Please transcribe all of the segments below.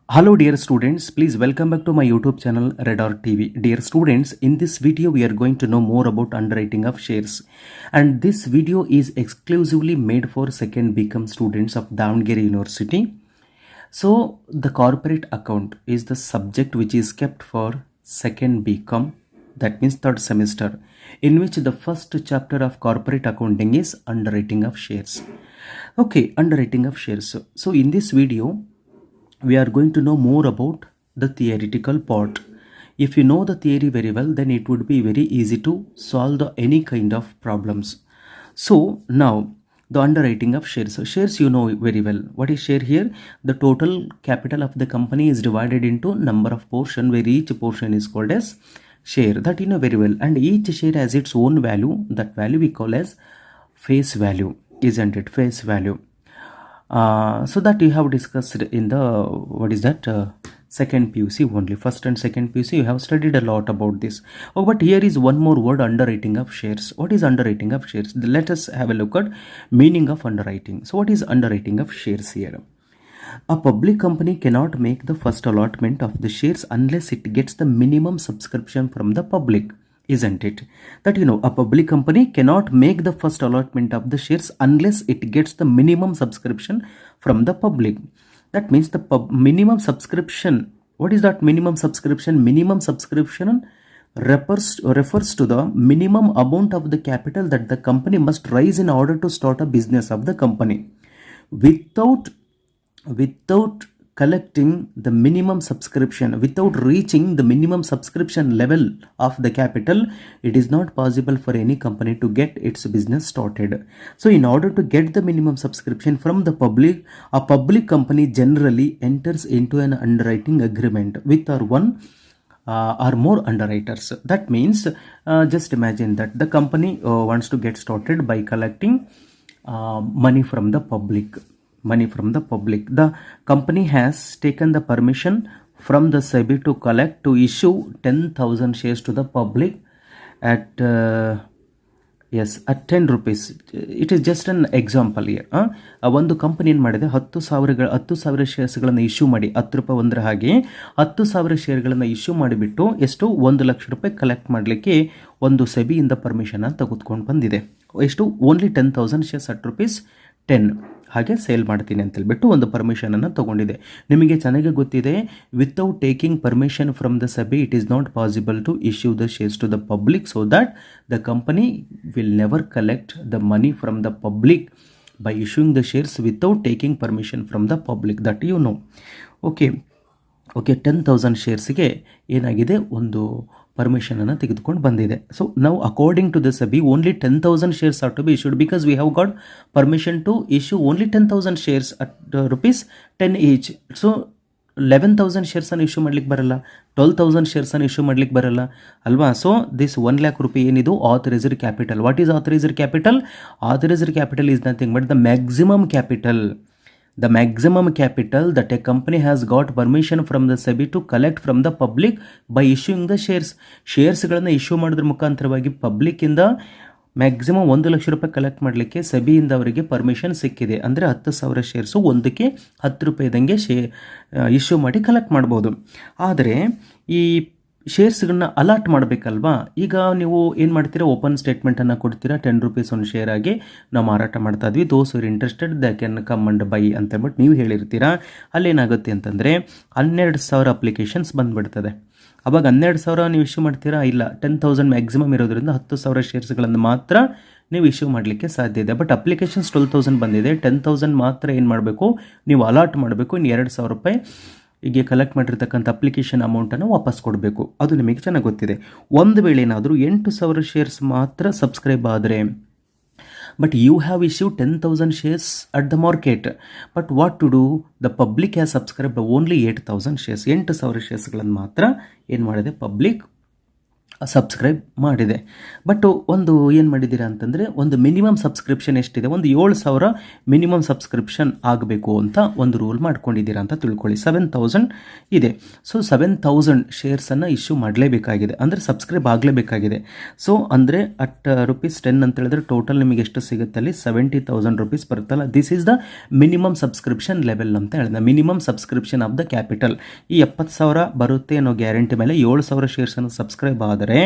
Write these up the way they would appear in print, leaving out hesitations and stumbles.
Hello dear students, please welcome back to my YouTube channel Radar TV. Dear students, in this video we are going to know more about underwriting of shares, and this video is exclusively made for second BCom students of Davangere University. So the corporate account is the subject which is kept for second BCom, that means third semester, in which the first chapter of corporate accounting is underwriting of shares. Okay, underwriting of shares. So in this video we are going to know more about the theoretical part. If you know the theory very well, then it would be very easy to solve any kind of problems. So now the underwriting of shares. So shares you know very well. What is share here? The total capital of the company is divided into number of portion, where each portion is called as share. That you know very well. And each share has its own value. That value we call as face value, isn't it? Face value. So that you have discussed in the second PUC only. First and second PUC you have studied a lot about this. Oh, but here is one more word, underwriting of shares. What is underwriting of shares? Let us have a look at meaning of underwriting. So what is underwriting of shares here? A public company cannot make the first allotment of the shares unless it gets the minimum subscription from the public. Isn't it? That you know, a public company cannot make the first allotment of the shares unless it gets the minimum subscription from the public. That means the minimum subscription. What is that minimum subscription? Minimum subscription refers to the minimum amount of the capital that the company must raise in order to start a business of the company. Without collecting the minimum subscription, without reaching the minimum subscription level of the capital, it is not possible for any company to get its business started. So in order to get the minimum subscription from the public, a public company generally enters into an underwriting agreement with one or more underwriters. That means just imagine that the company wants to get started by collecting money from the public. The company has taken the permission from the SEBI to issue 10,000 shares to the public at 10 rupees. It is just an example here. ಒಂದು company ಏನು ಮಾಡಿದೆ, 10,000 ಶೇರ್ಸ್ಗಳನ್ನು issue ಮಾಡಿ, 10 ರೂಪಾಯಿ ಒಂದರ ಹಾಗೆ 10,000 ಶೇರ್ಗಳನ್ನು issue ಮಾಡಿಬಿಟ್ಟು ಎಷ್ಟು 1 ಲಕ್ಷ ರೂಪಾಯಿ ಕಲೆಕ್ಟ್ ಮಾಡಲಿಕ್ಕೆ ಒಂದು ಸೆಬಿಯಿಂದ ಪರ್ಮಿಷನ್ ತೆಗೆದುಕೊಂಡು ಬಂದಿದೆ. ಎಷ್ಟು? ಓನ್ಲಿ 10,000 ಶೇರ್ಸ್ at rupees 10 ಹಾಗೆ ಸೇಲ್ ಮಾಡ್ತೀನಿ ಅಂತ ಹೇಳ್ಬಿಟ್ಟು ಒಂದು ಪರ್ಮಿಷನನ್ನು ತೊಗೊಂಡಿದೆ. ನಿಮಗೆ ಚೆನ್ನಾಗಿ ಗೊತ್ತಿದೆ, without taking permission from the SEBI it is not possible to issue the shares to the public, so that the company will never collect the money from the public by issuing the shares without taking permission from the public. That you know. Okay 10,000 ಶೇರ್ಸ್ಗೆ ಏನಾಗಿದೆ, ಒಂದು ಪರ್ಮಿಷನನ್ನು ತೆಗೆದುಕೊಂಡು ಬಂದಿದೆ. So ನಾವು according to the SEBI only 10,000 shares are to be issued because we have got permission to issue only 10,000 shares at rupees 10 each. So 11,000 ಶೇರ್ಸನ್ನು issue ಮಾಡ್ಲಿಕ್ಕೆ ಬರಲ್ಲ, 12,000 ಶೇರ್ಸನ್ನು ಇಶ್ಯೂ ಮಾಡ್ಲಿಕ್ಕೆ ಬರಲ್ಲ ಅಲ್ವಾ. ಸೊ ದಿಸ್ 1 lakh ರೂಪಾಯಿ ಏನಿದು authorised capital. What is authorised capital? Authorised capital is nothing but the maximum capital. The maximum capital that a company has got permission from the SEBI to collect from the public by issuing the shares. ಶೇರ್ಸ್ಗಳನ್ನು issue ಮಾಡೋದ್ರ ಮುಖಾಂತರವಾಗಿ ಪಬ್ಲಿಕ್ಕಿಂದ maximum 1 lakh ರೂಪಾಯಿ collect ಮಾಡಲಿಕ್ಕೆ ಸೆಬಿಯಿಂದ ಅವರಿಗೆ permission ಸಿಕ್ಕಿದೆ. ಅಂದರೆ 10,000 shares ಒಂದಕ್ಕೆ 10 ರೂಪಾಯಿದಂಗೆ issue ಮಾಡಿ ಕಲೆಕ್ಟ್ ಮಾಡ್ಬೋದು. ಆದರೆ ಈ ಶೇರ್ಸ್ಗಳನ್ನ ಅಲಾಟ್ ಮಾಡಬೇಕಲ್ವಾ. ಈಗ ನೀವು ಏನು ಮಾಡ್ತೀರಾ, ಓಪನ್ ಸ್ಟೇಟ್ಮೆಂಟನ್ನು ಕೊಡ್ತೀರಾ, 10 ರೂಪೀಸ್ ಒಂದು ಶೇರ್ ಆಗಿ ನಾವು ಮಾರಾಟ ಮಾಡ್ತಾ ಇದ್ವಿ, those are interested the can come and by ಅಂತೇಳ್ಬಿಟ್ಟು ನೀವು ಹೇಳಿರ್ತೀರಾ. ಅಲ್ಲೇನಾಗುತ್ತೆ ಅಂತಂದರೆ 12,000 ಅಪ್ಲಿಕೇಶನ್ಸ್ ಬಂದುಬಿಡ್ತದೆ. ಅವಾಗ 12,000 ನೀವು ಇಶ್ಯೂ ಮಾಡ್ತೀರಾ? ಇಲ್ಲ, 10,000 ಮ್ಯಾಕ್ಸಿಮಮ್ ಇರೋದ್ರಿಂದ 10,000 ಶೇರ್ಸ್ಗಳನ್ನು ಮಾತ್ರ ನೀವು ಇಶ್ಯೂ ಮಾಡಲಿಕ್ಕೆ ಸಾಧ್ಯ ಇದೆ. ಬಟ್ ಅಪ್ಲಿಕೇಶನ್ಸ್ 12,000 ಬಂದಿದೆ, 10,000 ಮಾತ್ರ ಏನು ಮಾಡಬೇಕು, ನೀವು ಅಲಾಟ್ ಮಾಡಬೇಕು. ಇನ್ನು 2,000 ರೂಪಾಯಿ ಹೀಗೆ ಕಲೆಕ್ಟ್ ಮಾಡಿರ್ತಕ್ಕಂಥ ಅಪ್ಲಿಕೇಶನ್ ಅಮೌಂಟನ್ನು ವಾಪಸ್ ಕೊಡಬೇಕು. ಅದು ನಿಮಗೆ ಚೆನ್ನಾಗಿ ಗೊತ್ತಿದೆ. ಒಂದು ವೇಳೆ ಏನಾದರೂ 8,000 ಶೇರ್ಸ್ ಮಾತ್ರ ಸಬ್ಸ್ಕ್ರೈಬ್ ಆದರೆ, but you have issue 10,000 shares at the market, but what to do, the public has subscribe only 8,000 shares. 8,000 ಶೇರ್ಸ್ಗಳನ್ನು ಮಾತ್ರ ಏನು ಮಾಡಿದೆ, ಪಬ್ಲಿಕ್ ಸಬ್ಸ್ಕ್ರೈಬ್ ಮಾಡಿದೆ. ಬಟ್ ಒಂದು ಏನು ಮಾಡಿದ್ದೀರಾ ಅಂತಂದರೆ, ಒಂದು ಮಿನಿಮಮ್ ಸಬ್ಸ್ಕ್ರಿಪ್ಷನ್ ಎಷ್ಟಿದೆ, ಒಂದು 7,000 ಮಿನಿಮಮ್ ಸಬ್ಸ್ಕ್ರಿಪ್ಷನ್ ಆಗಬೇಕು ಅಂತ ಒಂದು ರೂಲ್ ಮಾಡ್ಕೊಂಡಿದ್ದೀರಾ ಅಂತ ತಿಳ್ಕೊಳ್ಳಿ. 7,000 ಇದೆ. ಸೊ 7,000 ಶೇರ್ಸನ್ನು ಇಶ್ಯೂ ಮಾಡಲೇಬೇಕಾಗಿದೆ, ಅಂದರೆ ಸಬ್ಸ್ಕ್ರೈಬ್ ಆಗಲೇಬೇಕಾಗಿದೆ. ಸೊ ಅಂದರೆ ಅಟ್ ₹10 ಅಂತ ಹೇಳಿದ್ರೆ ಟೋಟಲ್ ನಿಮಗೆ ಎಷ್ಟು ಸಿಗುತ್ತೆ ಅಲ್ಲಿ, 70,000 ರೂಪೀಸ್ ಬರುತ್ತಲ್ಲ. This is the minimum subscription level ಅಂತ ಹೇಳಿದೆ. Minimum subscription of the capital. ಈ 70,000 ಬರುತ್ತೆ ಅನ್ನೋ ಗ್ಯಾರಂಟಿ ಮೇಲೆ 7,000 ಶೇರ್ಸನ್ನು ಸಬ್ಸ್ಕ್ರೈಬ್ ಆದರೆ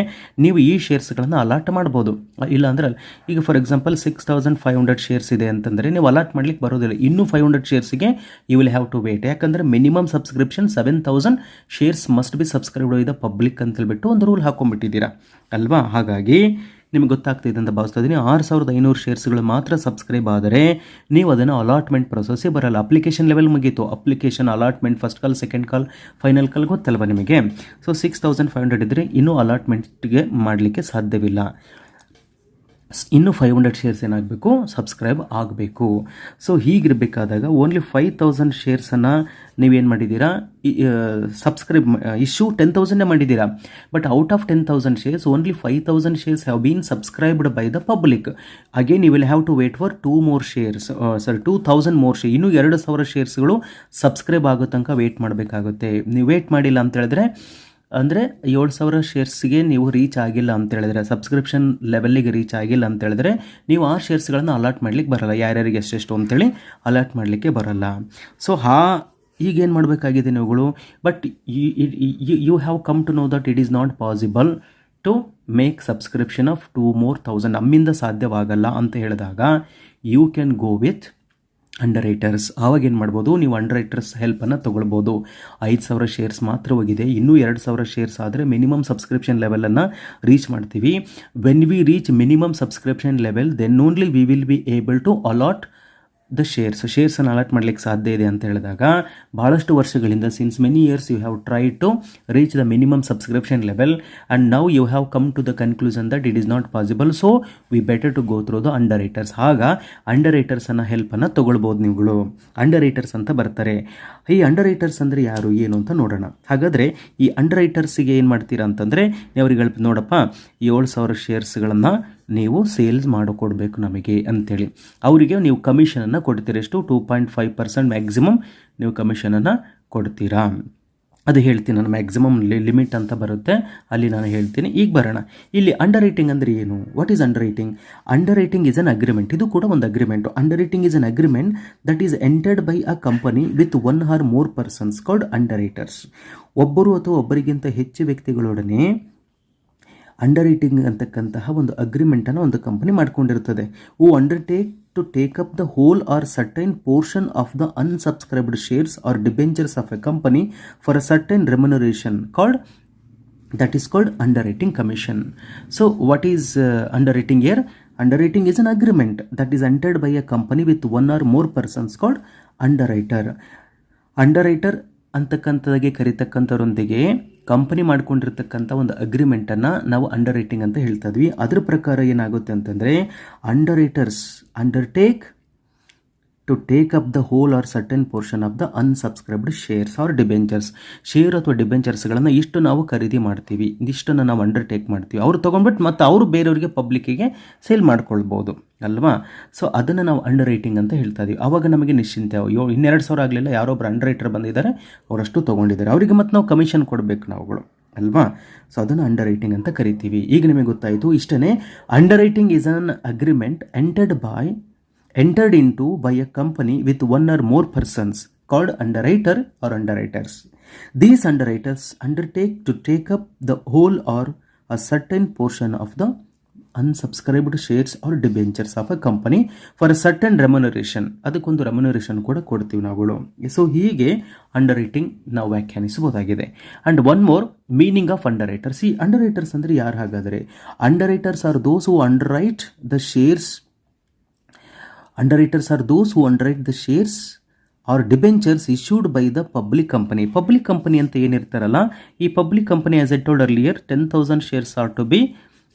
ನೀವು ಈ ಶೇರ್ಸ್ಗಳನ್ನು ಅಲಾಟ್ ಮಾಡ್ಬೋದು. ಇಲ್ಲ ಅಂದ್ರೆ ಈಗ ಫಾರ್ ಎಕ್ಸಾಂಪಲ್ 6,500 ಶೇರ್ಸ್ ಇದೆ ಅಂತಂದರೆ ನೀವು ಅಲಾಟ್ ಮಾಡ್ಲಿಕ್ಕೆ ಬರೋದಿಲ್ಲ. ಇನ್ನೂ 500 ಶೇರ್ಸ್ಗೆ you will have to wait. ಯಾಕಂದರೆ minimum subscription 7,000 shares must be subscribed with the public ಅಂತ ಹೇಳ್ಬಿಟ್ಟು ಒಂದು ರೂಲ್ ಹಾಕೊಂಡ್ಬಿಟ್ಟಿದ್ದೀರಾ ಅಲ್ವಾ. ಹಾಗಾಗಿ ನಿಮ್ಗೆ ಗೊತ್ತಾಗ್ತಿದೆ ಅಂತ ಭಾವಿಸ್ತಾ ಇದ್ದೀನಿ. 6,500 ಶೇರ್ಸ್ಗಳು ಮಾತ್ರ ಸಬ್ಸ್ಕ್ರೈಬ್ ಆದರೆ ನೀವು ಅದನ್ನು ಅಲಾಟ್ಮೆಂಟ್ ಪ್ರೊಸೆಸ್ಸೇ ಬರಲ್ಲ. ಅಪ್ಲಿಕೇಶನ್ ಲೆವೆಲ್ ಮುಗೀತು. Application, allotment, first call, second ಕಾಲ್, ಫೈನಲ್ ಕಾಲ್ ಗೊತ್ತಲ್ವ ನಿಮಗೆ. ಸೊ 6,500 ಇದ್ದರೆ ಇನ್ನೂ ಅಲಾಟ್ಮೆಂಟ್ಗೆ ಮಾಡಲಿಕ್ಕೆ ಸಾಧ್ಯವಿಲ್ಲ. ಇನ್ನೂ 500 ಶೇರ್ಸ್ ಏನಾಗಬೇಕು, ಸಬ್ಸ್ಕ್ರೈಬ್ ಆಗಬೇಕು. ಸೊ ಹೀಗಿರಬೇಕಾದಾಗ ಓನ್ಲಿ 5,000 ಶೇರ್ಸನ್ನು ನೀವೇನು ಮಾಡಿದ್ದೀರಾ, ಸಬ್ಸ್ಕ್ರೈಬ್ ಇಶ್ಯೂ 10,000 ಮಾಡಿದ್ದೀರಾ. But out of 10,000 shares only 5,000 shares have been subscribed by the public. Again you will have to wait for 2,000 more share. ಇನ್ನೂ 2,000 ಶೇರ್ಸ್ಗಳು ಸಬ್ಸ್ಕ್ರೈಬ್ ಆಗೋ ತನಕ ವೇಟ್ ಮಾಡಬೇಕಾಗುತ್ತೆ. ನೀವು ವೇಟ್ ಮಾಡಿಲ್ಲ ಅಂತ ಹೇಳಿದ್ರೆ, ಅಂದರೆ 7,000 ಶೇರ್ಸ್ಗೆ ನೀವು ರೀಚ್ ಆಗಿಲ್ಲ ಅಂತ ಹೇಳಿದ್ರೆ, ಸಬ್ಸ್ಕ್ರಿಪ್ಷನ್ ಲೆವೆಲ್ಲಿಗೆ ರೀಚ್ ಆಗಿಲ್ಲ ಅಂತ ಹೇಳಿದ್ರೆ ನೀವು ಆ ಶೇರ್ಸ್ಗಳನ್ನು ಅಲಾಟ್ ಮಾಡಲಿಕ್ಕೆ ಬರಲ್ಲ. ಯಾರ್ಯಾರಿಗೆ ಎಷ್ಟೆಷ್ಟು ಅಂತೇಳಿ ಅಲಾಟ್ ಮಾಡಲಿಕ್ಕೆ ಬರಲ್ಲ. ಸೊ ಈಗೇನು ಮಾಡಬೇಕಾಗಿದೆ ನೀವುಗಳು, but you have come to know that it is not possible to make subscription of 2,000 ನಮ್ಮಿಂದ ಸಾಧ್ಯವಾಗಲ್ಲ ಅಂತ ಹೇಳಿದಾಗ you can go with underwriters. ಆವಾಗ ಏನು ಮಾಡ್ಬೋದು, ನೀವು ಅಂಡರ್ರೈಟರ್ಸ್ ಹೆಲ್ಪನ್ನು ತೊಗೊಳ್ಬೋದು. 5,000 ಶೇರ್ಸ್ ಮಾತ್ರ ಹೋಗಿದೆ. ಇನ್ನೂ 2,000 ಶೇರ್ಸ್ ಆದರೆ ಮಿನಿಮಮ್ ಸಬ್ಸ್ಕ್ರಿಪ್ಷನ್ ಲೆವೆಲನ್ನು ರೀಚ್ ಮಾಡ್ತೀವಿ. When we reach minimum subscription level then only we will be able to allot the ಶೇರ್ಸನ್ನು ಅಲಾಟ್ ಮಾಡಲಿಕ್ಕೆ ಸಾಧ್ಯ ಇದೆ ಅಂತ ಹೇಳಿದಾಗ, ಭಾಳಷ್ಟು ವರ್ಷಗಳಿಂದ since many years you have try to reach the minimum subscription level and now you have come to the conclusion that it is not possible. So we better to go through the underwriters. ಆಗ ಅಂಡರ್ರೈಟರ್ಸನ್ನು ಹೆಲ್ಪನ್ನು ತೊಗೊಳ್ಬೋದು ನೀವುಗಳು. ಅಂಡರ್ರೈಟರ್ಸ್ ಅಂತ ಬರ್ತಾರೆ. ಈ ಅಂಡರ್ರೈಟರ್ಸ್ ಅಂದರೆ ಯಾರು, ಏನು ಅಂತ ನೋಡೋಣ. ಹಾಗಾದರೆ ಈ ಅಂಡರ್ರೈಟರ್ಸಿಗೆ ಏನು ಮಾಡ್ತೀರಾ ಅಂತಂದರೆ, ಅವ್ರಿಗೆ ನೋಡಪ್ಪ 7,000 ಶೇರ್ಸ್ಗಳನ್ನು ನೀವು ಸೇಲ್ಸ್ ಮಾಡಿಕೊಡ್ಬೇಕು ನಮಗೆ ಅಂಥೇಳಿ ಅವರಿಗೆ ನೀವು ಕಮಿಷನನ್ನು ಕೊಡ್ತೀರಾ. ಎಷ್ಟು, 2.5% ಮ್ಯಾಕ್ಸಿಮಮ್ ನೀವು ಕಮಿಷನನ್ನು ಕೊಡ್ತೀರಾ. ಅದು ಹೇಳ್ತೀನಿ ನಾನು. ಮ್ಯಾಕ್ಸಿಮಮ್ ಲಿಮಿಟ್ ಅಂತ ಬರುತ್ತೆ, ಅಲ್ಲಿ ನಾನು ಹೇಳ್ತೀನಿ. ಈಗ ಬರೋಣ, ಇಲ್ಲಿ ಅಂಡರ್ ರೈಟಿಂಗ್ ಅಂದರೆ ಏನು, what is under writing? Under writing is an agreement. ಇದು ಕೂಡ ಒಂದು agreement. Under writing is an agreement that is entered by a company with 1 or more persons called under writers. ಒಬ್ಬರು ಅಥವಾ ಒಬ್ಬರಿಗಿಂತ ಹೆಚ್ಚು ವ್ಯಕ್ತಿಗಳೊಡನೆ ಅಂಡರ್ ರೈಟಿಂಗ್ ಅಂತಕ್ಕಂತಹ ಒಂದು ಅಗ್ರಿಮೆಂಟನ್ನು ಒಂದು ಕಂಪನಿ ಮಾಡ್ಕೊಂಡಿರ್ತದೆ. Who undertake to take up the whole or certain portion of the unsubscribed shares or debentures of a company for a certain remuneration called that is called underwriting commission. So what is underwriting here? Underwriting is an agreement that is entered by a company with 1 or more persons called underwriter. Underwriter ಅಂತಕ್ಕಂಥದ್ದಾಗೆ ಕರೀತಕ್ಕಂಥವ್ರೊಂದಿಗೆ company ಮಾಡ್ಕೊಂಡಿರ್ತಕ್ಕಂಥ ಒಂದು ಅಗ್ರಿಮೆಂಟನ್ನು ನಾವು under writing ಅಂತ ಹೇಳ್ತಾ ಇದ್ವಿ. ಅದ್ರ ಪ್ರಕಾರ ಏನಾಗುತ್ತೆ ಅಂತಂದರೆ, underwriters undertake to take up the whole or certain portion of the unsubscribed shares or debentures. Share ಅಥವಾ ಡಿಬೆಂಚರ್ಸ್ಗಳನ್ನು ಇಷ್ಟು ನಾವು ಖರೀದಿ ಮಾಡ್ತೀವಿ, ಇಷ್ಟನ್ನು ನಾವು ಅಂಡರ್ಟೇಕ್ ಮಾಡ್ತೀವಿ. ಅವರು ತೊಗೊಂಡ್ಬಿಟ್ಟು ಮತ್ತು ಅವರು ಬೇರೆಯವರಿಗೆ ಪಬ್ಲಿಕ್ಕಿಗೆ ಸೇಲ್ ಮಾಡ್ಕೊಳ್ಬೋದು ಅಲ್ವಾ. ಸೊ ಅದನ್ನು ನಾವು ಅಂಡರ್ ರೈಟಿಂಗ್ ಅಂತ ಹೇಳ್ತಾ ಇದ್ದೀವಿ. ಆವಾಗ ನಮಗೆ ನಿಶ್ಚಿಂತೆ, 2,000 ಆಗಲಿಲ್ಲ, ಯಾರೊಬ್ಬರು ಅಂಡರ್ ರೈಟರ್ ಬಂದಿದ್ದಾರೆ, ಅವರಷ್ಟು ತೊಗೊಂಡಿದ್ದಾರೆ, ಅವರಿಗೆ ಮತ್ತು ನಾವು ಕಮಿಷನ್ ಕೊಡಬೇಕು ನಾವುಗಳು ಅಲ್ವಾ. ಸೊ ಅದನ್ನು ಅಂಡರ್ ರೈಟಿಂಗ್ ಅಂತ ಕರಿತೀವಿ. ಈಗ ನಿಮಗೆ ಗೊತ್ತಾಯಿತು. ಇಷ್ಟೇ, under writing is an agreement entered into by a company with 1 or more persons called underwriter or underwriters. These underwriters undertake to take up the whole or a certain portion of the unsubscribed shares or debentures of a company for a certain remuneration. ಅದಕ್ಕೊಂದು remuneration ಕೂಡ ಕೊಡ್ತೀವಿ ನಾವುಗಳು. So ಹೀಗೆ underwriting ನಾವು ವ್ಯಾಖ್ಯಾನಿಸಬಹುದಾಗಿದೆ. And one more meaning of underwriters. ಈ underwriters ಅಂದರೆ ಯಾರು ಹಾಗಾದರೆ? Underwriters are those who underwrite the shares. Underwriters are those who underwrite the shares or debentures issued by the public company. Public company ಅಂತ ಏನಿರ್ತಾರಲ್ಲ, ಈ public company, as I told earlier, 10,000 shares are to be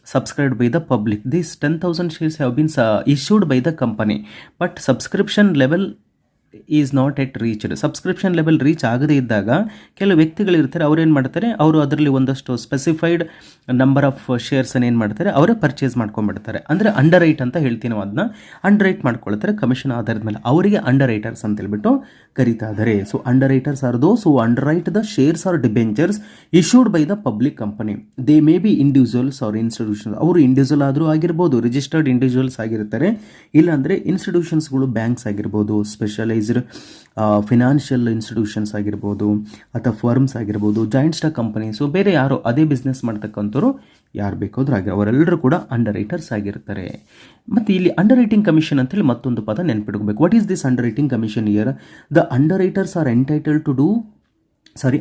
subscribed by the public. These 10,000 shares have been issued by the company, but subscription level is not at reached. Subscription level reach ಆಗದೇ ಇದ್ದಾಗ ಕೆಲವು ವ್ಯಕ್ತಿಗಳಿರ್ತಾರೆ, ಅವ್ರು ಏನು ಮಾಡ್ತಾರೆ, ಅವರು ಅದರಲ್ಲಿ ಒಂದಷ್ಟು specified number of ಶೇರ್ಸನ್ನು ಏನು ಮಾಡ್ತಾರೆ, ಅವರೇ ಪರ್ಚೇಸ್ ಮಾಡ್ಕೊಂಡ್ಬಿಡ್ತಾರೆ. ಅಂದರೆ ಅಂಡರ್ ರೈಟ್ ಅಂತ ಹೇಳ್ತೀವಿ ನಾವು, ಅದನ್ನ ಅಂಡರ್ ರೈಟ್ ಮಾಡ್ಕೊಳ್ತಾರೆ ಕಮಿಷನ್ ಆಧಾರದ ಮೇಲೆ. ಅವರಿಗೆ ಅಂಡರ್ ರೈಟರ್ಸ್ ಅಂತ ಹೇಳ್ಬಿಟ್ಟು ಕರೀತಾ ಇದ್ದಾರೆ. So underwriters are those who underwrite the shares or debentures issued by the public company. They may be individuals or institutions. ಅವರು ಇಂಡಿವಿಜುವಲ್ ಆದರೂ ಆಗಿರ್ಬೋದು, ರಿಜಿಸ್ಟರ್ಡ್ ಇಂಡಿವಿಜುವಲ್ಸ್ ಆಗಿರ್ತಾರೆ, ಇಲ್ಲಾಂದರೆ ಇನ್ಸ್ಟಿಟ್ಯೂಷನ್ಸ್ಗಳು, ಬ್ಯಾಂಕ್ಸ್ ಆಗಿರ್ಬೋದು, ಸ್ಪೆಷಲೈಸ್ಡ್ ಫಿನಾನ್ಷಿಯಲ್ ಇನ್ಸ್ಟಿಟ್ಯೂಷನ್ಸ್ ಆಗಿರ್ಬೋದು, ಅಥವಾ ಫರ್ಮ್ಸ್ ಆಗಿರ್ಬೋದು, ಜಾಯಿಂಟ್ ಸ್ಟಾಕ್ ಕಂಪನೀಸು, ಬೇರೆ ಯಾರೋ ಅದೇ ಬಿಸ್ನೆಸ್ ಮಾಡ್ತಕ್ಕಂಥವ್ರು ಯಾರು ಬೇಕಾದ್ರೂ ಅವರೆಲ್ಲರೂ ಕೂಡ ಅಂಡರ್ ರೈಟರ್ಸ್ ಆಗಿರ್ತಾರೆ. ಮತ್ತು ಇಲ್ಲಿ ಅಂಡರ್ ರೈಟಿಂಗ್ ಕಮಿಷನ್ ಅಂತೇಳಿ ಮತ್ತೊಂದು ಪದ ನೆನ್ಪಿಡ್ಬೇಕು. What is this underwriting commission here? The underwriters are entitled to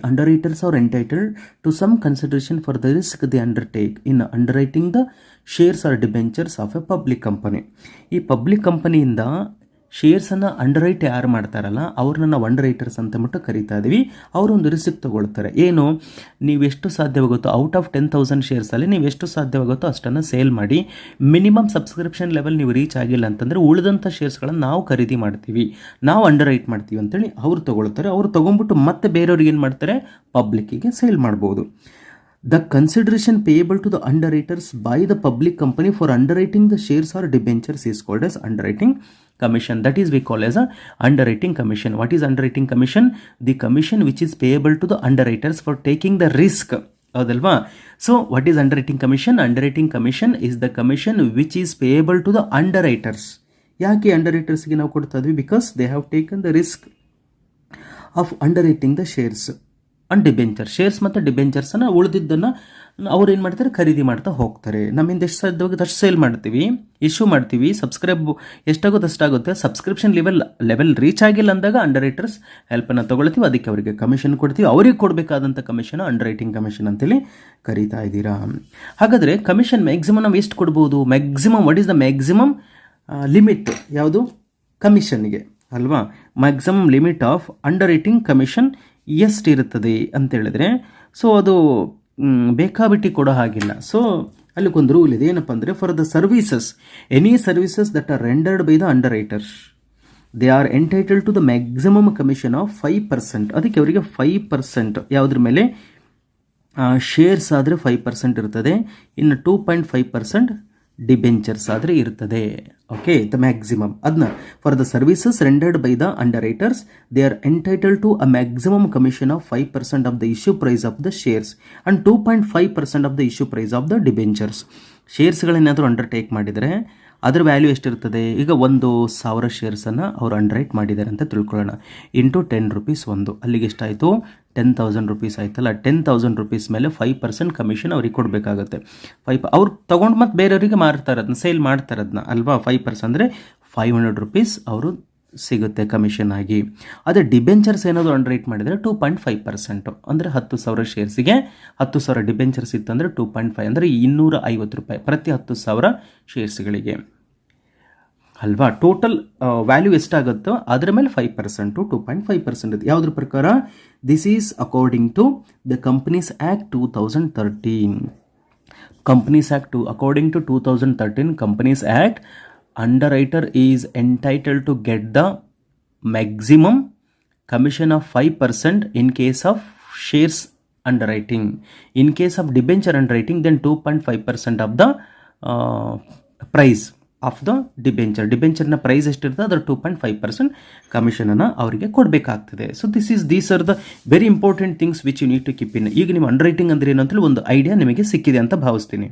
underwriters are entitled to some consideration for the risk they undertake in underwriting the shares or debentures of a public company. ಈ public ಕಂಪನಿಯಿಂದ ಶೇರ್ಸನ್ನು underwrite ಯಾರು ಮಾಡ್ತಾರಲ್ಲ ಅವ್ರನ್ನ ನಾವು under writers ಅಂತ ಅಂದ್ಬಿಟ್ಟು ಕರಿತಾ ಇದ್ದೀವಿ. ಅವರೊಂದು ರಿಸ್ಕ್ ತಗೊಳ್ತಾರೆ. ಏನು, ನೀವೆಷ್ಟು ಸಾಧ್ಯವಾಗುತ್ತೋ ಔಟ್ ಆಫ್ 10,000 ಶೇರ್ಸಲ್ಲಿ ನೀವು ಎಷ್ಟು ಸಾಧ್ಯವಾಗುತ್ತೋ ಅಷ್ಟನ್ನು ಸೇಲ್ ಮಾಡಿ. ಮಿನಿಮಮ್ ಸಬ್ಸ್ಕ್ರಿಪ್ಷನ್ ಲೆವೆಲ್ ನೀವು ರೀಚ್ ಆಗಿಲ್ಲ ಅಂತಂದರೆ ಉಳಿದಂಥ ಶೇರ್ಸ್ಗಳನ್ನು ನಾವು ಖರೀದಿ ಮಾಡ್ತೀವಿ, ನಾವು ಅಂಡರ್ ರೈಟ್ ಮಾಡ್ತೀವಿ ಅಂತೇಳಿ ಅವ್ರು ತಗೊಳ್ತಾರೆ. ಅವ್ರು ತೊಗೊಂಡ್ಬಿಟ್ಟು ಮತ್ತೆ ಬೇರೆಯವ್ರಿಗೆ ಏನು ಮಾಡ್ತಾರೆ, ಪಬ್ಲಿಕ್ಕಿಗೆ ಸೇಲ್ ಮಾಡ್ಬೋದು. The consideration payable to the underwriters by the public company for underwriting the shares or debentures is called as underwriting commission. That is we call as a underwriting commission. What is underwriting commission? The commission which is payable to the underwriters for taking the risk. ಹೌದಲ್ವಾ? So what is underwriting commission? Underwriting commission is the commission which is payable to the underwriters. ಯಾಕೆ ಅಂಡರ್ರೈಟರ್ಸ್ಗೆ ನಾವು ಕೊಡ್ತಾ ಇದ್ವಿ? Because they have taken the risk of underwriting the shares and debenture. Shares ಮತ್ತು ಡಿಬೆಂಚರ್ಸನ್ನು ಉಳಿದಿದ್ದನ್ನು ಅವ್ರು ಏನು ಮಾಡ್ತಾರೆ, ಖರೀದಿ ಮಾಡ್ತಾ ಹೋಗ್ತಾರೆ. ನಮ್ಮಿಂದ ಎಷ್ಟು ಸಾಧ್ಯವಾಗುತ್ತೆ ಅಷ್ಟು ಸೇಲ್ ಮಾಡ್ತೀವಿ, ಇಶ್ಯೂ ಮಾಡ್ತೀವಿ. ಸಬ್ಸ್ಕ್ರೈಬ್ ಎಷ್ಟಾಗುತ್ತೆ ಅಷ್ಟಾಗುತ್ತೆ. ಸಬ್ಸ್ಕ್ರಿಪ್ಷನ್ ಲೆವೆಲ್ ರೀಚ್ ಆಗಿಲ್ಲ ಅಂದಾಗ ಅಂಡರ್ ರೈಟರ್ಸ್ ಹೆಲ್ಪನ್ನು ತೊಗೊಳ್ತೀವಿ, ಅದಕ್ಕೆ ಅವರಿಗೆ ಕಮಿಷನ್ ಕೊಡ್ತೀವಿ. ಅವ್ರಿಗೆ ಕೊಡಬೇಕಾದಂಥ ಕಮಿಷನ್ ಅಂಡರ್ ರೈಟಿಂಗ್ ಕಮಿಷನ್ ಅಂತೇಳಿ ಕರೀತಾ ಇದ್ದೀರಾ. ಹಾಗಾದರೆ ಕಮಿಷನ್ ಮ್ಯಾಕ್ಸಿಮಮ್ ನಾವು ಎಷ್ಟು ಕೊಡ್ಬೋದು? Maximum what is the maximum limit ಯಾವುದು ಕಮಿಷನ್ಗೆ ಅಲ್ವಾ? Maximum limit of underwriting commission ಎಷ್ಟಿರುತ್ತದೆ ಅಂತೇಳಿದ್ರೆ, ಸೊ ಅದು ಬೇಕಾಬಿಟ್ಟಿ ಕೊಡೋ ಹಾಗಿಲ್ಲ. ಸೊ ಅಲ್ಲಿಗೊಂದು ರೂಲ್ ಇದೆ. ಏನಪ್ಪ ಅಂದರೆ, for the services, any services that are rendered by the underwriters, they are entitled to the maximum commission of 5%. ಅದಕ್ಕೆ ಅವರಿಗೆ 5% ಯಾವುದ್ರ ಮೇಲೆ, ಶೇರ್ಸ್ ಆದರೆ 5% ಇರ್ತದೆ, ಇನ್ನು 2.5% ಡಿಬೆಂಚರ್ಸ್ ಆದರೆ ಇರ್ತದೆ. ಓಕೆ, ದ ಮ್ಯಾಕ್ಸಿಮಮ್ ಅದನ್ನ for the services rendered by the underwriters they are entitled to a maximum commission of 5% of the issue price of the shares and 2.5% of the issue price of the debentures. ಶೇರ್ಸ್ಗಳೇನಾದರೂ undertake ಮಾಡಿದರೆ ಅದರ value ಎಷ್ಟಿರ್ತದೆ? ಈಗ 1,000 ಶೇರ್ಸನ್ನು ಅವರು underwrite ಮಾಡಿದ್ದಾರೆ ಅಂತ ತಿಳ್ಕೊಳ್ಳೋಣ. Into 10 rupees ಒಂದು, ಅಲ್ಲಿಗೆ ಎಷ್ಟಾಯಿತು? 10,000 ರೂಪೀಸ್ ಆಯ್ತಲ್ಲ. 10,000 ರೂಪೀಸ್ ಮೇಲೆ 5% ಕಮಿಷನ್ ಅವ್ರಿಗೆ ಕೊಡಬೇಕಾಗುತ್ತೆ. ಅವ್ರು ತೊಗೊಂಡು ಮತ್ತೆ ಬೇರೆಯವರಿಗೆ ಮಾರ್ತಾರೆ, ಅದನ್ನ ಸೇಲ್ ಮಾಡ್ತಾರೆ ಅದನ್ನ ಅಲ್ವಾ. 5% ಅಂದರೆ 500 ರೂಪೀಸ್ ಅವರು ಸಿಗುತ್ತೆ ಕಮಿಷನ್ ಆಗಿ. ಅದೇ ಡಿಬೆಂಚರ್ಸ್ ಏನಾದರೂ ಅಂಡರ್ರೈಟ್ ಮಾಡಿದರೆ 2.5%, ಅಂದರೆ 10,000 ಶೇರ್ಸಿಗೆ 10,000 ಡಿಬೆಂಚರ್ಸ್ ಇತ್ತಂದರೆ 2.5 ಅಂದರೆ 250 ರೂಪಾಯಿ ಪ್ರತಿ 10,000 ಶೇರ್ಸ್ಗಳಿಗೆ ಅಲ್ವಾ. ಟೋಟಲ್ ವ್ಯಾಲ್ಯೂ ಎಷ್ಟಾಗುತ್ತೋ ಅದರ ಮೇಲೆ 5% 2.5% ಇದೆ. ಯಾವುದ್ರ ಪ್ರಕಾರ? This is according to the companies act 2013. Companies act according to 2013 companies act, underwriter is entitled to get the maximum commission of 5% in case of shares underwriting. In case of debenture underwriting, then 2.5% of the price of the debenture. ಡಿಬೆಂಚರ್ನ price ಎಷ್ಟಿರ್ತದೆ ಅದರ 2.5% ಕಮಿಷನನ್ನು ಅವರಿಗೆ ಕೊಡಬೇಕಾಗ್ತದೆ. So these are the very important things which you need to keep in. ಈಗ ನಿಮ್ಮ ಅಂಡರ್ರೈಟಿಂಗ್ ಅಂದ್ರೆ ಏನು ಅಂತೇಳಿ ಒಂದು ಐಡಿಯಾ ನಿಮಗೆ ಸಿಕ್ಕಿದೆ ಅಂತ ಭಾವಿಸ್ತೀನಿ.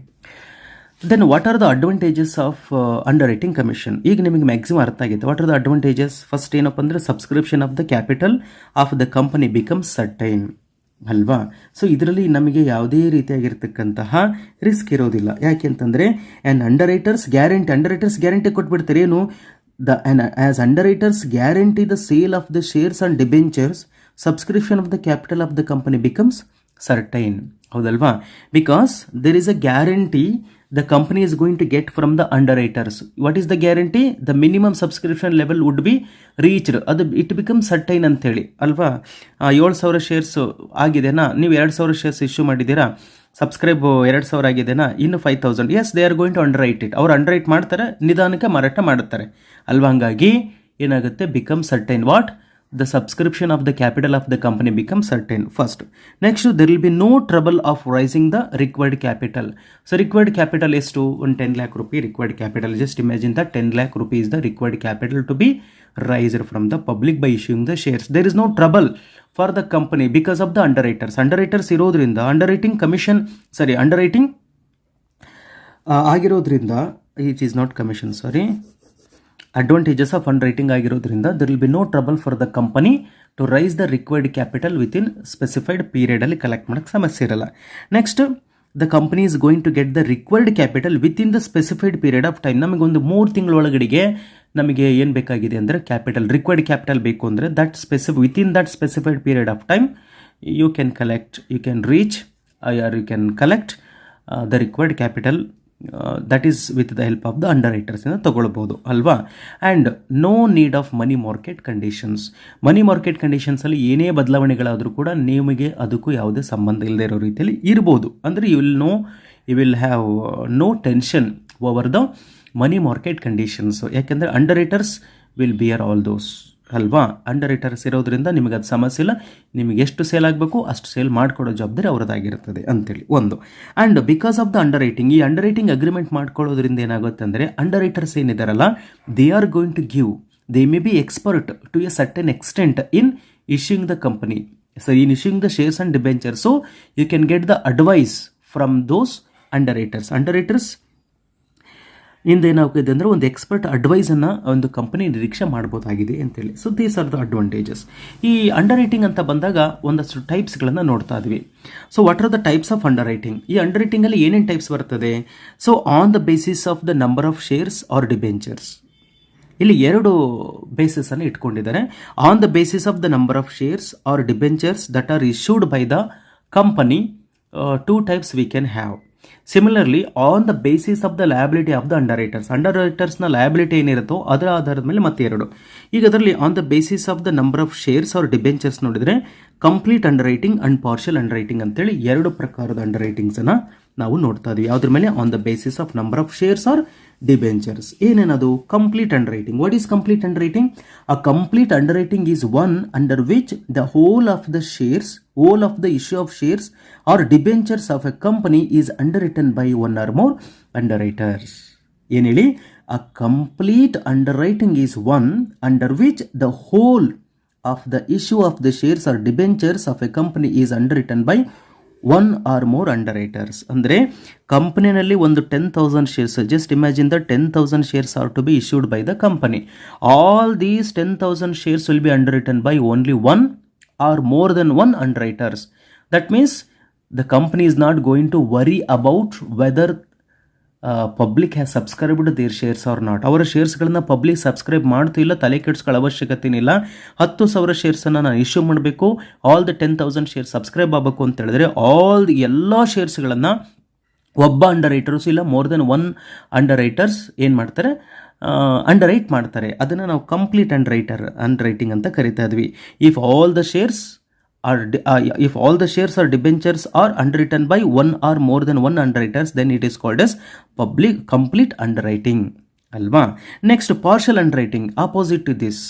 Then what are the advantages of underwriting commission? ಈಗ ನಿಮಗೆ ಮ್ಯಾಕ್ಸಿಮಮ್ ಅರ್ಥ ಆಗಿದೆ. What are the advantages? First ಏನಪ್ಪ ಅಂದರೆ, subscription of the capital of the company becomes certain ಅಲ್ವಾ. ಸೊ ಇದರಲ್ಲಿ ನಮಗೆ ಯಾವುದೇ ರೀತಿಯಾಗಿರ್ತಕ್ಕಂತಹ ರಿಸ್ಕ್ ಇರೋದಿಲ್ಲ. ಯಾಕೆ ಅಂತಂದರೆ ಅಂಡರ್ರೈಟರ್ಸ್ ಗ್ಯಾರಂಟಿ ಕೊಟ್ಬಿಡ್ತಾರೆ. ಏನು? As underwriters guarantee the sale of the shares and debentures, subscription of the capital of the company becomes certain. ಹೌದಲ್ವಾ? Because there is a guarantee the company is going to get from the underwriters. What is the guarantee? The minimum subscription level would be reached. ಅದು it become certain ಅಂತೇಳಿ ಅಲ್ವಾ. 7,000 shares ಆಗಿದೆನಾ, ನೀವು 2,000 shares issue ಮಾಡಿದ್ದೀರಾ, subscribe 2,000 ಆಗಿದೆನಾ, ಇನ್ನು 5,000. Yes, they are going to underwrite it. ಅವ್ರು underwrite ಮಾಡ್ತಾರೆ, ನಿಧಾನಕ್ಕೆ ಮಾರಾಟ ಮಾಡುತ್ತಾರೆ ಅಲ್ವಾ. ಹಂಗಾಗಿ ಏನಾಗುತ್ತೆ, become certain. What? The subscription of the capital of the company becomes certain first. Next, there will be no trouble of raising the required capital. So required capital is to 10 lakh rupee required capital. Just imagine that 10 lakh rupees is the required capital to be raised from the public by issuing the shares. There is no trouble for the company because of the underwriters. Underwriters ಇರೋದ್ರಿಂದ underwriting commission, underwriting ಆಗಿರೋದ್ರಿಂದ, it is not commission, advantages of underwriting ಆಗಿರೋದ್ರಿಂದ there will be no trouble for the company to raise the required capital within specified period ಅಲ್ಲಿ collect ಮಾಡಕ್ಕೆ ಸಮಸ್ಯೆ ಇರಲ್ಲ. Next, the company is going to get the required capital within the specified period of time. ನಮಗೆ ಒಂದು 3 ತಿಂಗಳ ಒಳಗಡೆಗೆ ನಮಗೆ ಏನು ಬೇಕಾಗಿದೆ ಅಂದರೆ ರಿಕ್ವೈರ್ಡ್ ಕ್ಯಾಪಿಟಲ್ ಬೇಕು ಅಂದರೆ within that specified period of time you can reach or you can collect the required capital. That is with the help of the ಅಂಡರ್ರೈಟರ್ಸಿಂದ ತಗೊಳ್ಬೋದು ಅಲ್ವಾ. And no need of money market conditions. Money market ಕಂಡೀಷನ್ಸಲ್ಲಿ ಏನೇ ಬದಲಾವಣೆಗಳಾದರೂ ಕೂಡ ನಿಮಗೆ ಅದಕ್ಕೂ ಯಾವುದೇ ಸಂಬಂಧ ಇಲ್ಲದೆ ಇರೋ ರೀತಿಯಲ್ಲಿ ಇರ್ಬೋದು. ಅಂದರೆ you will have no tension over the money market conditions. ಯಾಕೆಂದರೆ underwriters will bear all those ಅಲ್ವಾ. ಅಂಡರ್ರೈಟರ್ಸ್ ಇರೋದ್ರಿಂದ ನಿಮಗೆ ಅದು ಸಮಸ್ಯೆ ಇಲ್ಲ. ನಿಮಗೆ ಎಷ್ಟು ಸೇಲ್ ಆಗಬೇಕು ಅಷ್ಟು ಸೇಲ್ ಮಾಡಿಕೊಡೋ ಜವಾಬ್ದಾರಿ ಅವರದಾಗಿರ್ತದೆ ಅಂತೇಳಿ ಒಂದು. And because of the underwriting, ಈ ಅಂಡರ್ರೈಟಿಂಗ್ ಅಗ್ರಿಮೆಂಟ್ ಮಾಡ್ಕೊಳ್ಳೋದ್ರಿಂದ ಏನಾಗುತ್ತೆ ಅಂದರೆ ಅಂಡರ್ರೈಟರ್ಸ್ ಏನಿದಾರಲ್ಲ, they are going to give, they may be expert to a certain extent in issuing the company, in issuing the shares and debentures. So you can get the advice from those underwriters ಇಂದ ಏನಾಗಿದೆ ಅಂದರೆ ಒಂದು expert ಅಡ್ವೈಸನ್ನು ಒಂದು company ನಿರೀಕ್ಷೆ ಮಾಡ್ಬೋದಾಗಿದೆ ಅಂತೇಳಿ. So these are the advantages. ಈ underwriting ಅಂತ ಬಂದಾಗ ಒಂದಷ್ಟು ಟೈಪ್ಸ್ಗಳನ್ನು ನೋಡ್ತಾ ಇದ್ವಿ. So what are the types of underwriting? ಈ ಅಂಡರ್ರೈಟಿಂಗಲ್ಲಿ ಏನೇನು ಟೈಪ್ಸ್ ಬರ್ತದೆ? So on the basis of the number of shares or debentures. ಇಲ್ಲಿ 2 ಬೇಸಿಸನ್ನು ಇಟ್ಕೊಂಡಿದ್ದಾರೆ. On the basis of the number of shares or debentures that are issued by the company, 2 types we can have. Similarly on the basis of the liability of the ಅಂಡರ್ರೈಟರ್ಸ್ನ liability ಏನಿರುತ್ತೋ ಅದರ ಆಧಾರದ ಮೇಲೆ ಮತ್ತೆ 2. ಈಗ ಅದರಲ್ಲಿ on the basis of the number of shares or debentures ನೋಡಿದರೆ complete underwriting and partial underwriting ಅಂತೇಳಿ 2 ಪ್ರಕಾರದ ಅಂಡರ್ರೈಟಿಂಗ್ಸನ್ನು ನಾವು ನೋಡ್ತಾ ಇದ್ವಿ. ಯಾವುದ್ರ ಮೇಲೆ? On the basis of number of shares or debentures. ಏನೇನದು? Complete underwriting. What is complete underwriting? A complete underwriting is one under which the whole of the issue of shares or debentures of a company is underwritten by one or more underwriters. ಏನು ಹೇಳಿ? a complete underwriting is one under which the whole of the issue of the shares or debentures of a company is underwritten by one or more underwriters. ಅಂದರೆ ಕಂಪನಿನಲ್ಲಿ ಒಂದು 10,000 shares, just imagine the 10,000 shares are to be issued by the company. All these 10,000 shares will be underwritten by only one or more than one underwriters. That means the company is not going to worry about whether public has subscribed their shares or not. ಅವರ ಶೇರ್ಸ್ಗಳನ್ನ public subscribe ಮಾಡ್ತಾ ಇಲ್ಲ, ತಲೆ ಕೆಡಿಸ್ಕೊಳ್ಳೋ ಅವಶ್ಯಕತೆ ಇಲ್ಲ. 10,000 ಶೇರ್ಸನ್ನು ನಾನು issue ಮಾಡಬೇಕು, all the 10,000 shares subscribe ಆಗಬೇಕು ಅಂತ ಹೇಳಿದ್ರೆ ಎಲ್ಲ ಶೇರ್ಸ್ಗಳನ್ನು ಒಬ್ಬ ಅಂಡರ್ರೈಟರ್ಸ್ ಇಲ್ಲ, ಮೋರ್ ದೆನ್ ಒನ್ ಅಂಡರ್ರೈಟರ್ಸ್ ಏನು ಮಾಡ್ತಾರೆ? ಅಂಡರ್ರೈಟ್ ಮಾಡ್ತಾರೆ. ಅದನ್ನು ನಾವು ಕಂಪ್ಲೀಟ್ ಅಂಡರ್ರೈಟಿಂಗ್ ಅಂತ ಕರಿತಾ ಇದ್ವಿ. If all the shares or debentures are underwritten by one or more than one underwriters, then it is called as complete underwriting ಅಲ್ವಾ. Next partial underwriting, opposite to this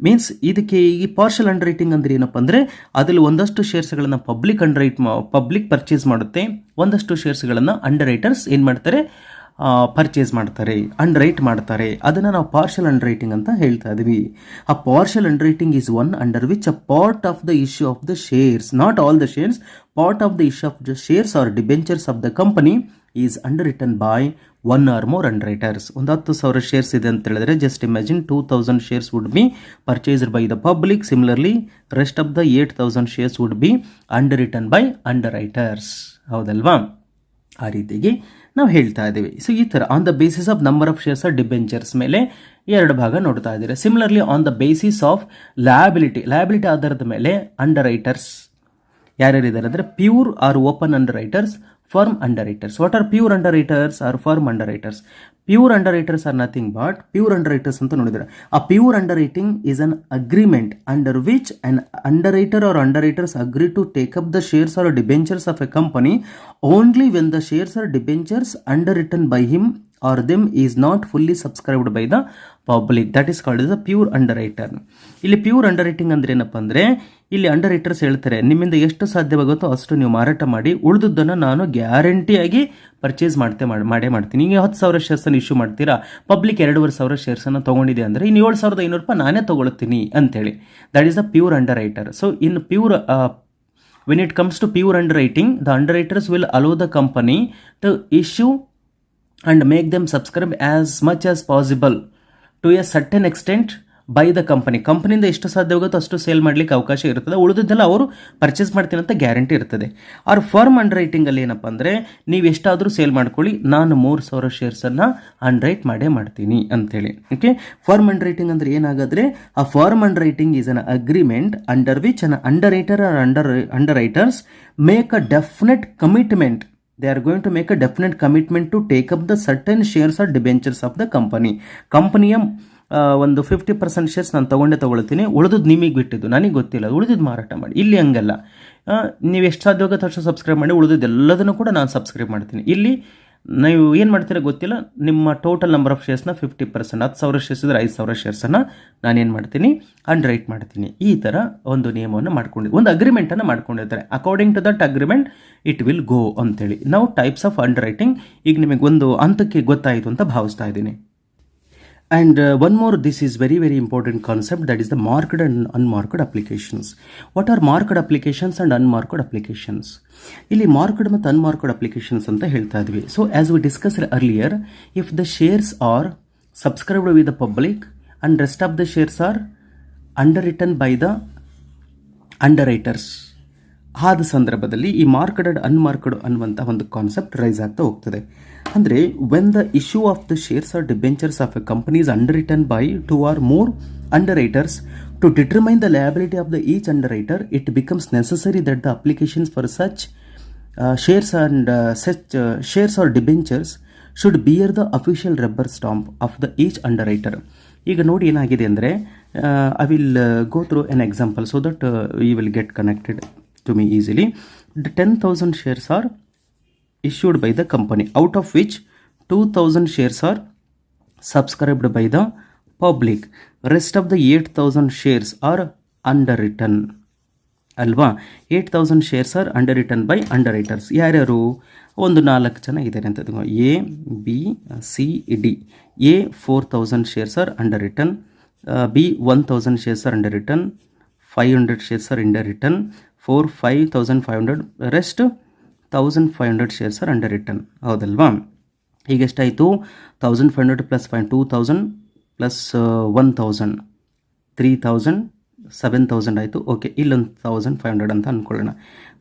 means ಇದಕ್ಕೆ ಈ partial ಅಂಡರ್ರೈಟಿಂಗ್ ಅಂದ್ರೆ ಏನಪ್ಪ ಅಂದರೆ ಅದರಲ್ಲಿ ಒಂದಷ್ಟು ಶೇರ್ಸ್ಗಳನ್ನು ಪಬ್ಲಿಕ್ ಪರ್ಚೇಸ್ ಮಾಡುತ್ತೆ, ಒಂದಷ್ಟು ಶೇರ್ಸ್ಗಳನ್ನು ಅಂಡರ್ರೈಟರ್ಸ್ ಏನು ಮಾಡ್ತಾರೆ? ಪರ್ಚೇಸ್ ಮಾಡ್ತಾರೆ, ಅಂಡರ್ರೈಟ್ ಮಾಡ್ತಾರೆ. ಅದನ್ನು ನಾವು ಪಾರ್ಷಲ್ ಅಂಡರ್ರೈಟಿಂಗ್ ಅಂತ ಹೇಳ್ತಾ ಇದ್ವಿ. A partial underwriting is one under which a part of the issue of the shares, not all the shares, part of the issue of the shares or debentures of the company is underwritten by one or more underwriters. ಒಂದು 10,000 shares ಇದೆ ಅಂತ ಹೇಳಿದ್ರೆ just imagine 2,000 shares would be purchased by the public. Similarly rest of the 8,000 shares would be underwritten by underwriters. ಹೌದಲ್ವಾ? ಆ ರೀತಿಗೆ ನಾವು ಹೇಳ್ತಾ ಇದ್ದೀವಿ. ಸೊ ಈ ಥರ on the basis of number of shares or debentures ಮೇಲೆ 2 ಭಾಗ ನೋಡ್ತಾ ಇದ್ದೀರಾ. Similarly on the basis of liability ಆಧಾರದ ಮೇಲೆ ಅಂಡರ್ರೈಟರ್ಸ್ ಯಾರ್ಯಾರಿದ್ದಾರೆ ಅಂದರೆ pure or open underwriters, firm underwriters. What are pure underwriters or firm underwriters? Pure underwriters are nothing but pure underwriters ಅಂತ ನೋಡಿದ್ರೆ a pure underwriting is an agreement under which an underwriter or underwriters agree to take up the shares or debentures of a company only when the shares or debentures underwritten by him or them is not fully subscribed by the public, that is called as a pure underwriter. ಇಲ್ಲಿ pure ಅಂಡರ್ರೈಟಿಂಗ್ ಅಂದ್ರೆ ಏನಪ್ಪ ಅಂದರೆ ಇಲ್ಲಿ under writers ಹೇಳ್ತಾರೆ ನಿಮ್ಮಿಂದ ಎಷ್ಟು ಸಾಧ್ಯವಾಗುತ್ತೋ ಅಷ್ಟು ನೀವು ಮಾರಾಟ ಮಾಡಿ, ಉಳಿದುದನ್ನು ನಾನು ಗ್ಯಾರಂಟಿಯಾಗಿ ಪರ್ಚೇಸ್ ಮಾಡೇ ಮಾಡ್ತೀನಿ. ಈಗ 10,000 ಶೇರ್ಸನ್ನು ಇಶ್ಯೂ ಮಾಡ್ತೀರಾ, ಪಬ್ಲಿಕ್ 2,500 ಶೇರ್ಸನ್ನು ತೊಗೊಂಡಿದೆ ಅಂದರೆ ಇನ್ನು 7,500 ರೂಪಾಯಿ ನಾನೇ ತೊಗೊಳ್ತೀನಿ ಅಂತೇಳಿ, that is a pure under writer. So in pure when it comes to pure underwriting, the underwriters will allow the company to issue and make them subscribe as much as possible to a certain extent by the company. ಕಂಪನಿಯಿಂದ ಎಷ್ಟು ಸಾಧ್ಯವಾಗುತ್ತೋ ಅಷ್ಟು sale ಮಾಡಲಿಕ್ಕೆ ಅವಕಾಶ ಇರ್ತದೆ, ಉಳಿದಿದ್ದೆಲ್ಲ ಅವರು purchase ಮಾಡ್ತೀನಿ ಅಂತ guarantee ಇರ್ತದೆ. ಆರ್ ಫರ್ಮ್ ಅಂಡರ್ರೈಟಿಂಗಲ್ಲಿ ಏನಪ್ಪ ಅಂದರೆ ನೀವು ಎಷ್ಟಾದರೂ ಸೇಲ್ ಮಾಡ್ಕೊಳ್ಳಿ, ನಾನು 3,000 ಶೇರ್ಸನ್ನು ಅಂಡರ್ರೈಟ್ ಮಾಡ್ತೀನಿ ಅಂತೇಳಿ. ಓಕೆ, ಫರ್ಮ್ ಅಂಡರ್ರೈಟಿಂಗ್ ಅಂದರೆ ಏನಾಗಾದರೆ a firm underwriting is an agreement under which an underwriter or underwriters make a definite commitment. They are going to make a definite commitment to take up the certain shares or debentures of the company. ಕಂಪನಿಯ ಒಂದು 50% shares ನಾನು ತೊಗೊಳ್ತೀನಿ, ಉಳಿದದ್ದು ನಿಮಗೆ ಬಿಟ್ಟಿದ್ದು, ನನಗೆ ಗೊತ್ತಿಲ್ಲ, ಉಳಿದಿದ್ದು ಮಾರಾಟ ಮಾಡಿ. ಇಲ್ಲಿ ಹಂಗಲ್ಲ, ನೀವು ಎಷ್ಟು ಸಾಧ್ಯವಾಗುತ್ತೆ ಅಷ್ಟು ಸಬ್ಸ್ಕ್ರೈಬ್ ಮಾಡಿ, ಉಳಿದಿದ್ದು ಎಲ್ಲದನ್ನು ಕೂಡ ನಾನು ಸಬ್ಸ್ಕ್ರೈಬ್ ಮಾಡ್ತೀನಿ. ಇಲ್ಲಿ ನೀವು ಏನು ಮಾಡ್ತೀರಾ ಗೊತ್ತಿಲ್ಲ, ನಿಮ್ಮ ಟೋಟಲ್ ನಂಬರ್ ಆಫ್ ಶೇರ್ಸ್ನ 50%, 10,000 ಶೇರ್ಸ್ ಇದ್ದರೆ 5,000 ಶೇರ್ಸನ್ನು ನಾನೇನು ಮಾಡ್ತೀನಿ, ಅಂಡರ್ರೈಟ್ ಮಾಡ್ತೀನಿ. ಈ ಥರ ಒಂದು ನಿಯಮವನ್ನು ಒಂದು ಅಗ್ರಿಮೆಂಟನ್ನು ಮಾಡ್ಕೊಂಡಿರ್ತಾರೆ. According to that agreement it will go ಅಂತೇಳಿ. ನಾವು ಟೈಪ್ಸ್ ಆಫ್ ಅಂಡರ್ರೈಟಿಂಗ್ ಈಗ ನಿಮಗೆ ಒಂದು ಹಂತಕ್ಕೆ ಗೊತ್ತಾಯಿತು ಅಂತ ಭಾವಿಸ್ತಾ ಇದ್ದೀನಿ. And one more, this is very important concept, that is the marked and unmarked applications. What are marked applications and unmarked applications? ಇಲ್ಲಿ ಮಾರ್ಕ್ಡ್ ಮತ್ತು ಅನ್ಮಾರ್ಕ್ಡ್ ಅಪ್ಲಿಕೇಶನ್ಸ್ ಅಂತ ಹೇಳ್ತಾ ಇದ್ವಿ. So as we discussed earlier, if the shares are subscribed with the public and rest of the shares are underwritten by the underwriters, ಆದ ಸಂದರ್ಭದಲ್ಲಿ ಈ marked and unmarked ಅನ್ನುವಂಥ ಒಂದು ಕಾನ್ಸೆಪ್ಟ್ ರೈಸ್ ಆಗ್ತಾ ಹೋಗ್ತದೆ. ಅಂದರೆ when the issue of the shares or debentures of a company is underwritten by 2 or more underwriters, to determine the liability of the each underwriter, it becomes necessary that the applications for such shares and shares or debentures should bear the official rubber stamp of the each underwriter. ಈಗ ನೋಡಿ ಏನಾಗಿದೆ ಅಂದರೆ, I will go through an example so that you will get connected to me easily. The 10,000 shares are issued by the company, out of which 2,000 shares are subscribed by the public. Rest of the 8,000 shares are underwritten. ಅಲ್ವಾ, 8,000 shares are underwritten by underwriters. ಯಾರ್ಯಾರು? ಒಂದು 4 ಜನ ಇದ್ದಾರೆ ಅಂತ ತಗೋ. A, B, C, D. A 4,000 shares are underwritten, B 1,000 shares are underwritten, 500 shares are underwritten, 5,500, rest 1,500 shares are underwritten. ಹೌದಲ್ವಾ? ಈಗ ಎಷ್ಟಾಯಿತು? 1,500 ಪ್ಲಸ್ 2,000 ಪ್ಲಸ್ 1,000, 3,000, 7,000 ಆಯಿತು. ಓಕೆ, ಇಲ್ಲೊಂದು 1,500 ಅಂತ ಅಂದ್ಕೊಳ್ಳೋಣ.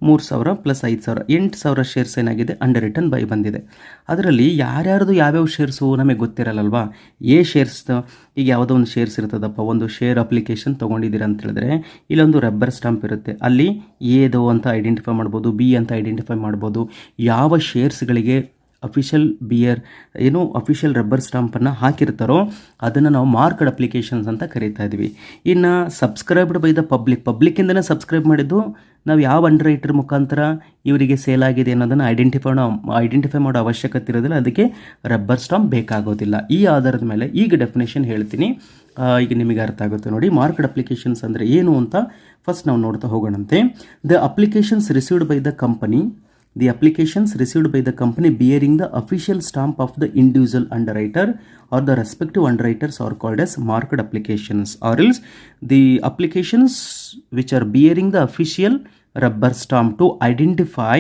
3,000 ಪ್ಲಸ್ 5,000, 8,000 ಶೇರ್ಸ್ ಏನಾಗಿದೆ, ಅಂಡರ್ ರಿಟನ್ ಬೈ ಬಂದಿದೆ. ಅದರಲ್ಲಿ ಯಾರ್ಯಾರ್ದು ಯಾವ್ಯಾವ ಶೇರ್ಸು ನಮಗೆ ಗೊತ್ತಿರಲ್ಲಲ್ವಾ. ಎ ಶೇರ್ಸ್, ಈಗ ಯಾವುದೋ ಒಂದು ಶೇರ್ಸ್ ಇರ್ತದಪ್ಪ, ಒಂದು ಶೇರ್ ಅಪ್ಲಿಕೇಶನ್ ತೊಗೊಂಡಿದ್ದೀರ ಅಂತ ಹೇಳಿದ್ರೆ ಇಲ್ಲೊಂದು ರಬ್ಬರ್ ಸ್ಟಾಂಪ್ ಇರುತ್ತೆ, ಅಲ್ಲಿ ಎದು ಅಂತ ಐಡೆಂಟಿಫೈ ಮಾಡ್ಬೋದು, ಬಿ ಅಂತ ಐಡೆಂಟಿಫೈ ಮಾಡ್ಬೋದು. ಯಾವ ಶೇರ್ಸ್ಗಳಿಗೆ ಅಫಿಷಿಯಲ್ ರಬ್ಬರ್ ಸ್ಟಾಂಪನ್ನು ಹಾಕಿರ್ತಾರೋ ಅದನ್ನು ನಾವು ಮಾರ್ಕ್ಡ್ ಅಪ್ಲಿಕೇಶನ್ಸ್ ಅಂತ ಕರೀತಾ ಇದ್ವಿ. ಇನ್ನು ಸಬ್ಸ್ಕ್ರೈಬ್ಡ್ ಬೈ ದ ಪಬ್ಲಿಕ್ಕಿಂದನೇ ಸಬ್ಸ್ಕ್ರೈಬ್ ಮಾಡಿದ್ದು ನಾವು ಯಾವ ಅಂಡರ್ರೈಟರ್ ಮುಖಾಂತರ ಇವರಿಗೆ ಸೇಲ್ ಆಗಿದೆ ಅನ್ನೋದನ್ನು ಐಡೆಂಟಿಫೈ ಮಾಡೋ ಅವಶ್ಯಕತೆ ಇರೋದಿಲ್ಲ, ಅದಕ್ಕೆ ರಬ್ಬರ್ ಸ್ಟಾಂಪ್ ಬೇಕಾಗೋದಿಲ್ಲ. ಈ ಆಧಾರದ ಮೇಲೆ ಈಗ ಡೆಫಿನೇಷನ್ ಹೇಳ್ತೀನಿ, ಈಗ ನಿಮಗೆ ಅರ್ಥ ಆಗುತ್ತೆ ನೋಡಿ. ಮಾರ್ಕ್ಡ್ ಅಪ್ಲಿಕೇಶನ್ಸ್ ಅಂದರೆ ಏನು ಅಂತ ಫಸ್ಟ್ ನಾವು ನೋಡ್ತಾ ಹೋಗೋಣಂತೆ. The applications received by the company, the applications received by the company bearing the official stamp of the individual underwriter or the respective underwriters are called as marked applications, or else the applications which are bearing the official rubber stamp to identify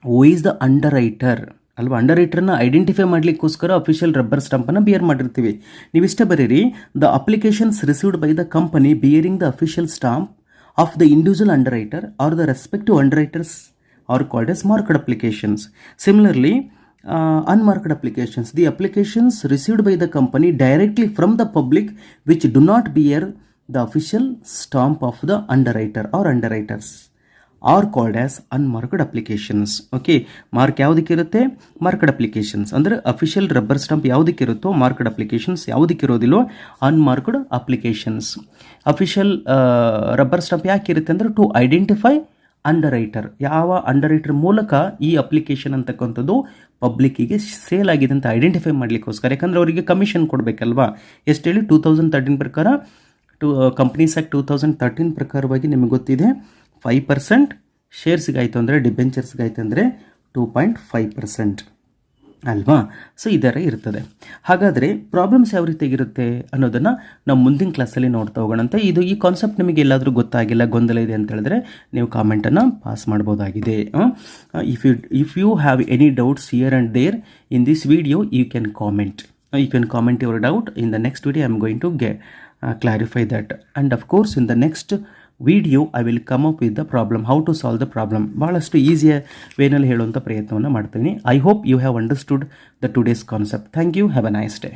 who is the underwriter ಅಲ್ವಾ. ಅಂಡರ್ರೈಟರ್ನ identify ಮಾಡಲಿಕ್ಕೋಸ್ಕರ official rubber ಸ್ಟಾಂಪನ್ನು beer ಮಾಡಿರ್ತೀವಿ. ನೀವಿಷ್ಟೇ ಬರೀರಿ, the applications received by the company bearing the official stamp of the individual underwriter or the respective underwriters are called as marked applications. Similarly, unmarked applications, the applications received by the company directly from the public which do not bear the official stamp of the underwriter or underwriters are called as unmarked applications. Okay, mark ಯಾವುದಕ್ಕಿರುತ್ತೆ? Marked applications ಅಂದರೆ official rubber stamp ಯಾವುದಕ್ಕಿರುತ್ತೋ marked applications, ಯಾವುದಕ್ಕಿರೋದಿಲ್ಲೋ unmarked applications. Official rubber stamp ಯಾಕಿರುತ್ತೆ ಅಂದರೆ to identify underwriter. ಯಾವ underwriter ಮೂಲಕ ಈ application ಅಂತಕ್ಕಂಥದ್ದು ಪಬ್ಲಿಕ್ಕಿಗೆ ಸೇಲ್ ಆಗಿದೆ ಅಂತ ಐಡೆಂಟಿಫೈ ಮಾಡಲಿಕ್ಕೋಸ್ಕರ, ಯಾಕಂದರೆ ಅವರಿಗೆ ಕಮಿಷನ್ ಕೊಡಬೇಕಲ್ವಾ. ಎಷ್ಟು ಹೇಳಿ 2013 ಪ್ರಕಾರ, ಕಂಪ್ನೀಸ್ ಆ್ಯಕ್ಟ್ 2013 ಪ್ರಕಾರವಾಗಿ ನಿಮಗೆ ಗೊತ್ತಿದೆ 5% ಶೇರ್ಸ್ಗಾಯಿತು ಅಂದರೆ, ಡಿಬೆಂಚರ್ಸ್ಗಾಯಿತು ಅಂದರೆ 2.5% ಅಲ್ವಾ. ಸೊ ಇದರ ಇರ್ತದೆ. ಹಾಗಾದರೆ ಪ್ರಾಬ್ಲಮ್ಸ್ ಯಾವ ರೀತಿಯಾಗಿರುತ್ತೆ ಅನ್ನೋದನ್ನು ನಾವು ಮುಂದಿನ ಕ್ಲಾಸಲ್ಲಿ ನೋಡ್ತಾ ಹೋಗೋಣಂತೆ. ಈ ಕಾನ್ಸೆಪ್ಟ್ ನಿಮಗೆ ಎಲ್ಲಾದರೂ ಗೊತ್ತಾಗಿಲ್ಲ, ಗೊಂದಲ ಇದೆ ಅಂತ ಹೇಳಿದ್ರೆ ನೀವು ಕಾಮೆಂಟನ್ನು ಪಾಸ್ ಮಾಡ್ಬೋದಾಗಿದೆ. If you have any doubts here and there in this video, you can comment your doubt. In the next video I am going to clarify that, and of course in the next video I will come up with the problem, how to solve the problem. ಬಹಳಷ್ಟು ಈಸಿಯ ವೇನಲ್ಲಿ ಹೇಳುವಂಥ ಪ್ರಯತ್ನವನ್ನು ಮಾಡ್ತೀನಿ. I hope you have understood the today's concept. Thank you. Have a nice day.